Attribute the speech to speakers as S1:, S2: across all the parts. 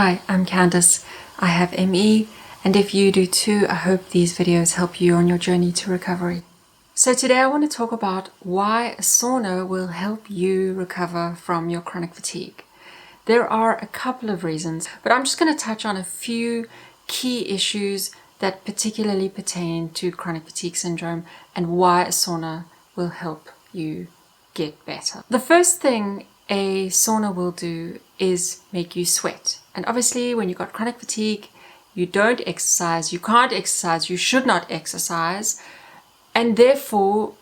S1: Hi, I'm Candice. I have ME, and if you do too, I hope these videos help you on your journey to recovery. So today I want to talk about why a sauna will help you recover from your chronic fatigue. There are a couple of reasons, but I'm just going to touch on a few key issues that particularly pertain to chronic fatigue syndrome and why a sauna will help you get better. The first thing a sauna will do is make you sweat. And obviously when you've got chronic fatigue, you don't exercise, you can't exercise, you should not exercise. And therefore,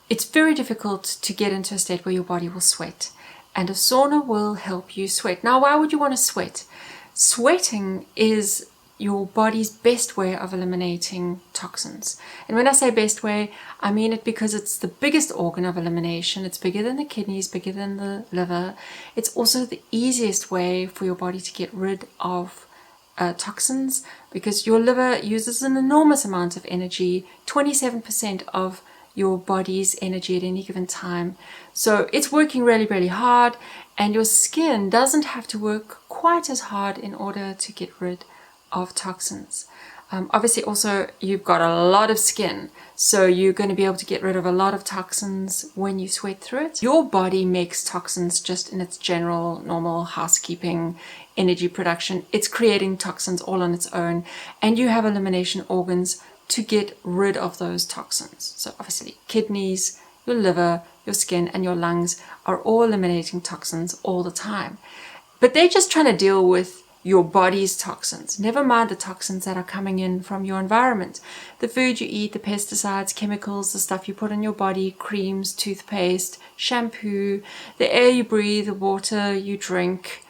S1: it's very difficult to get into a state where your body will sweat. And a sauna will help you sweat. Now, why would you want to sweat? Sweating is your body's best way of eliminating toxins. And when I say best way, I mean it because it's the biggest organ of elimination. It's bigger than the kidneys, bigger than the liver. It's also the easiest way for your body to get rid of toxins, because your liver uses an enormous amount of energy, 27% of your body's energy at any given time. So it's working really, really hard, and your skin doesn't have to work quite as hard in order to get rid of toxins. Obviously also you've got a lot of skin, so you're going to be able to get rid of a lot of toxins when you sweat through it. Your body makes toxins just in its general normal housekeeping energy production. It's creating toxins all on its own, and you have elimination organs to get rid of those toxins. So obviously kidneys, your liver, your skin and your lungs are all eliminating toxins all the time, but they're just trying to deal with your body's toxins. Never mind the toxins that are coming in from your environment. The food you eat, the pesticides, chemicals, the stuff you put on your body, creams, toothpaste, shampoo, the air you breathe, the water you drink.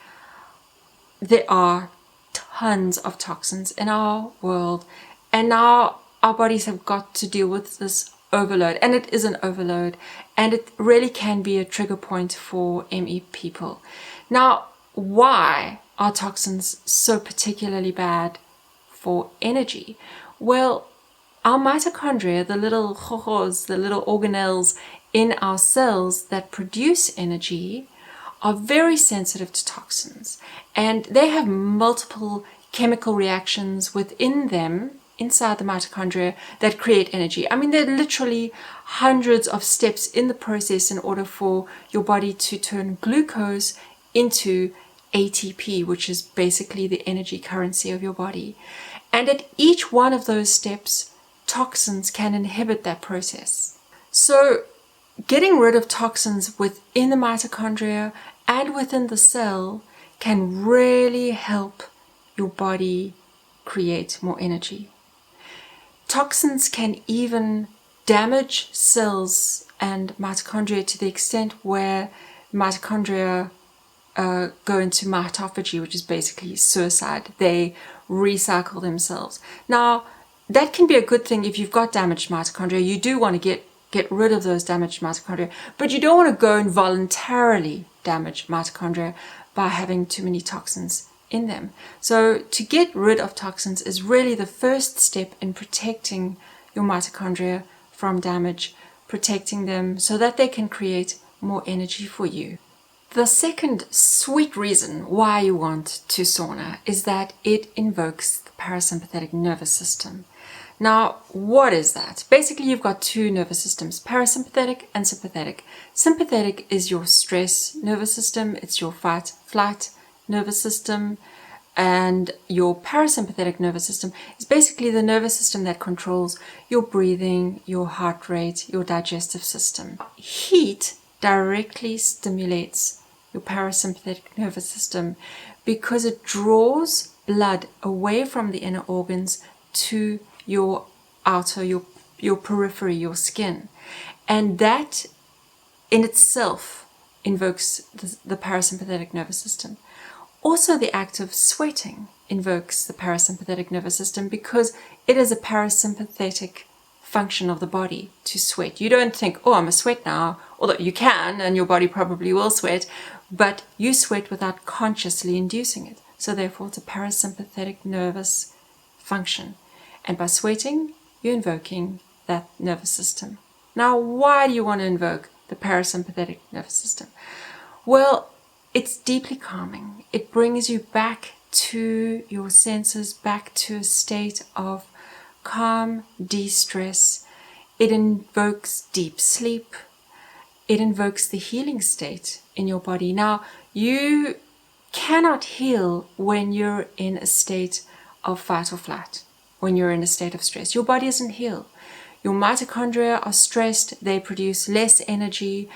S1: There are tons of toxins in our world, and now our bodies have got to deal with this overload, and it is an overload, and it really can be a trigger point for ME people. Now, why are toxins so particularly bad for energy? Well, our mitochondria, the little chojos, the little organelles in our cells that produce energy, are very sensitive to toxins, and they have multiple chemical reactions within them, inside the mitochondria, that create energy. I mean, there are literally hundreds of steps in the process in order for your body to turn glucose into ATP, which is basically the energy currency of your body. And at each one of those steps, toxins can inhibit that process. So getting rid of toxins within the mitochondria and within the cell can really help your body create more energy. Toxins can even damage cells and mitochondria to the extent where mitochondria go into mitophagy, which is basically suicide. They recycle themselves. Now, that can be a good thing if you've got damaged mitochondria. You do want to get rid of those damaged mitochondria, but you don't want to go and voluntarily damage mitochondria by having too many toxins in them. So to get rid of toxins is really the first step in protecting your mitochondria from damage, protecting them so that they can create more energy for you. The second sweet reason why you want to sauna is that it invokes the parasympathetic nervous system. Now, what is that? Basically, you've got two nervous systems, parasympathetic and sympathetic. Sympathetic is your stress nervous system, it's your fight-flight nervous system, and your parasympathetic nervous system is basically the nervous system that controls your breathing, your heart rate, your digestive system. Heat directly stimulates your parasympathetic nervous system because it draws blood away from the inner organs to your outer, your periphery, your skin. And that in itself invokes the parasympathetic nervous system. Also, the act of sweating invokes the parasympathetic nervous system because it is a parasympathetic function of the body to sweat. You don't think, oh, I'm a sweat now, although you can, and your body probably will sweat, but you sweat without consciously inducing it. So therefore, it's a parasympathetic nervous function. And by sweating, you're invoking that nervous system. Now, why do you want to invoke the parasympathetic nervous system? Well, it's deeply calming. It brings you back to your senses, back to a state of calm, de-stress. It invokes deep sleep. It invokes the healing state in your body. Now, you cannot heal when you're in a state of fight or flight, when you're in a state of stress. Your body doesn't heal. Your mitochondria are stressed. They produce less energy.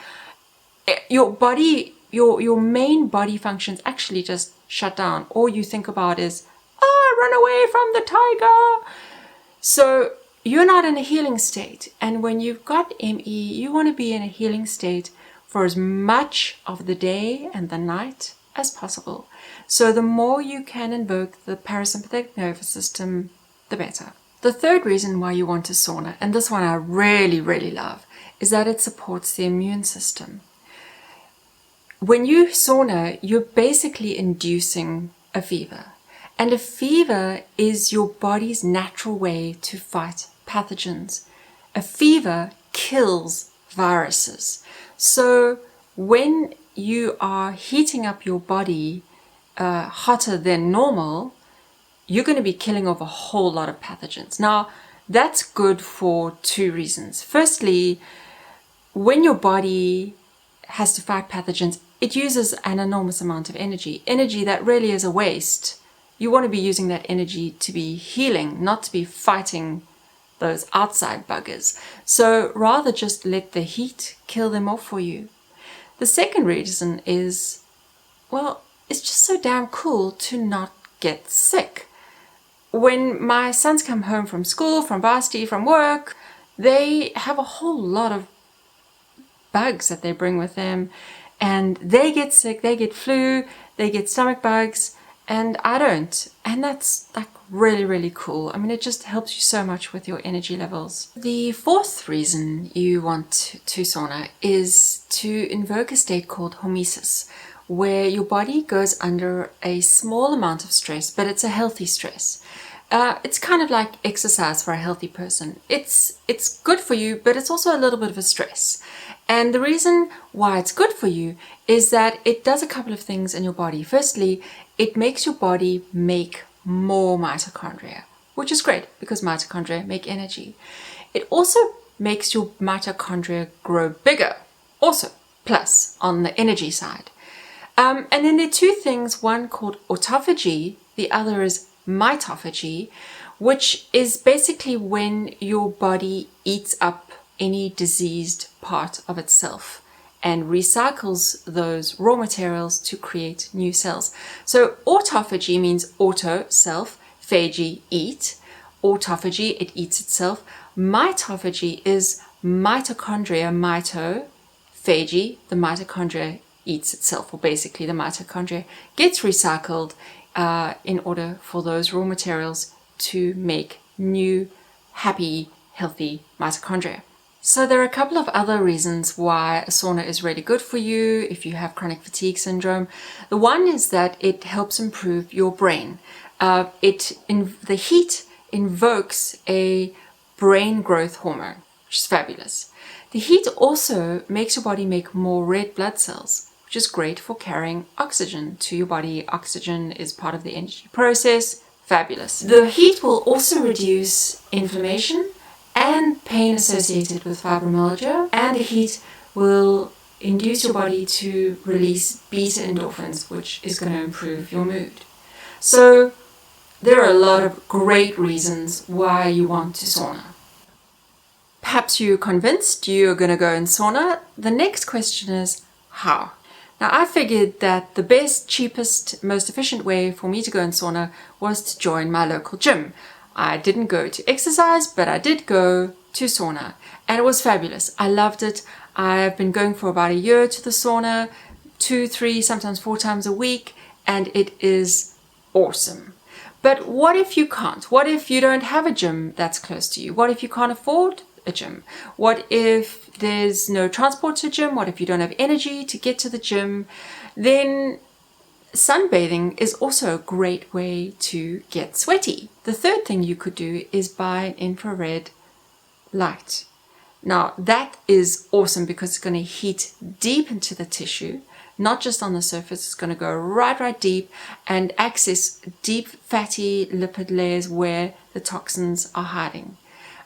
S1: Your body, your main body functions actually just shut down. All you think about is, oh, run away from the tiger. So you're not in a healing state. And when you've got ME, you want to be in a healing state for as much of the day and the night as possible. So the more you can invoke the parasympathetic nervous system, the better. The third reason why you want a sauna, and this one I really, really love, is that it supports the immune system. When you sauna, you're basically inducing a fever. And a fever is your body's natural way to fight pathogens. A fever kills viruses. So when you are heating up your body hotter than normal, you're going to be killing off a whole lot of pathogens. Now, that's good for two reasons. Firstly, when your body has to fight pathogens, it uses an enormous amount of energy that really is a waste. You want to be using that energy to be healing, not to be fighting those outside buggers. So rather just let the heat kill them off for you. The second reason is, well, it's just so damn cool to not get sick. When my sons come home from school, from varsity, from work, they have a whole lot of bugs that they bring with them, and they get sick, they get flu, they get stomach bugs, and I don't. And that's like really, really cool. I mean, it just helps you so much with your energy levels. The fourth reason you want to sauna is to invoke a state called hormesis, where your body goes under a small amount of stress, but it's a healthy stress. It's kind of like exercise for a healthy person. It's good for you, but it's also a little bit of a stress. And the reason why it's good for you is that it does a couple of things in your body. Firstly, it makes your body make more mitochondria, which is great because mitochondria make energy. It also makes your mitochondria grow bigger, also plus on the energy side. And then there are two things, one called autophagy, the other is mitophagy, which is basically when your body eats up any diseased part of itself and recycles those raw materials to create new cells. So autophagy means auto, self, phagy, eat. Autophagy, it eats itself. Mitophagy is mitochondria, mito, phagy, the mitochondria eats itself, or basically the mitochondria gets recycled in order for those raw materials to make new, happy, healthy mitochondria. So there are a couple of other reasons why a sauna is really good for you if you have chronic fatigue syndrome. The one is that it helps improve your brain. The heat invokes a brain growth hormone, which is fabulous. The heat also makes your body make more red blood cells, which is great for carrying oxygen to your body. Oxygen is part of the energy process. Fabulous. The heat will also reduce inflammation and pain associated with fibromyalgia, and the heat will induce your body to release beta endorphins, which is going to improve your mood. So there are a lot of great reasons why you want to sauna. Perhaps you're convinced you're going to go in sauna. The next question is how? Now, I figured that the best, cheapest, most efficient way for me to go in sauna was to join my local gym. I didn't go to exercise, but I did go to sauna, and it was fabulous. I loved it. I've been going for about a year to the sauna, 2, 3, sometimes 4 times a week, and it is awesome. But what if you can't? What if you don't have a gym that's close to you? What if you can't afford a gym? What if there's no transport to a gym? What if you don't have energy to get to the gym? Then sunbathing is also a great way to get sweaty. The third thing you could do is buy an infrared light. Now that is awesome because it's going to heat deep into the tissue. not just on the surface. It's going to go right deep and access deep fatty lipid layers where the toxins are hiding.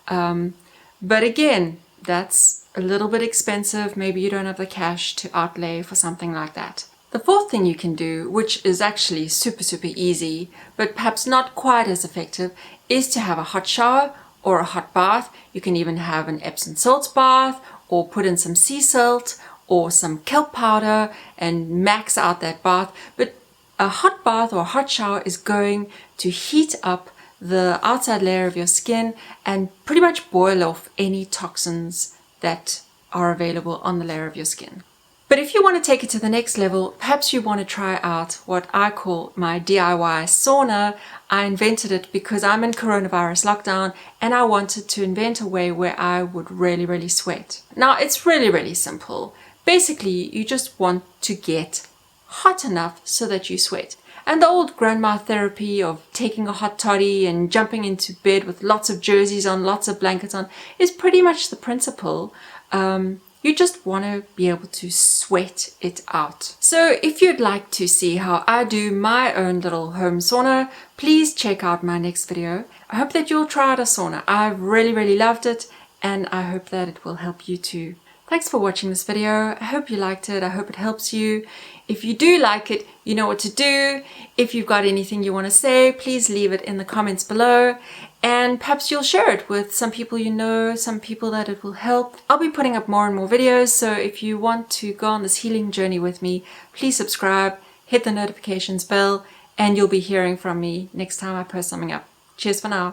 S1: But again, that's a little bit expensive. Maybe you don't have the cash to outlay for something like that. The fourth thing you can do, which is actually super easy, but perhaps not quite as effective, is to have a hot shower or a hot bath. You can even have an Epsom salt bath, or put in some sea salt or some kelp powder and max out that bath. But a hot bath or a hot shower is going to heat up the outside layer of your skin and pretty much boil off any toxins that are available on the layer of your skin. But if you want to take it to the next level, perhaps you want to try out what I call my DIY sauna. I invented it because I'm in coronavirus lockdown and I wanted to invent a way where I would really sweat. Now, it's really simple. Basically, you just want to get hot enough so that you sweat. And the old grandma therapy of taking a hot toddy and jumping into bed with lots of jerseys on, lots of blankets on, is pretty much the principle. You just want to be able to sweat it out. So if you'd like to see how I do my own little home sauna, please check out my next video. I hope that you'll try out a sauna. I've really loved it, and I hope that it will help you too. Thanks for watching this video. I hope you liked it. I hope it helps you. If you do like it, you know what to do. If you've got anything you want to say, please leave it in the comments below. And perhaps you'll share it with some people you know, some people that it will help. I'll be putting up more and more videos, so if you want to go on this healing journey with me, please subscribe, hit the notifications bell, and you'll be hearing from me next time I post something up. Cheers for now.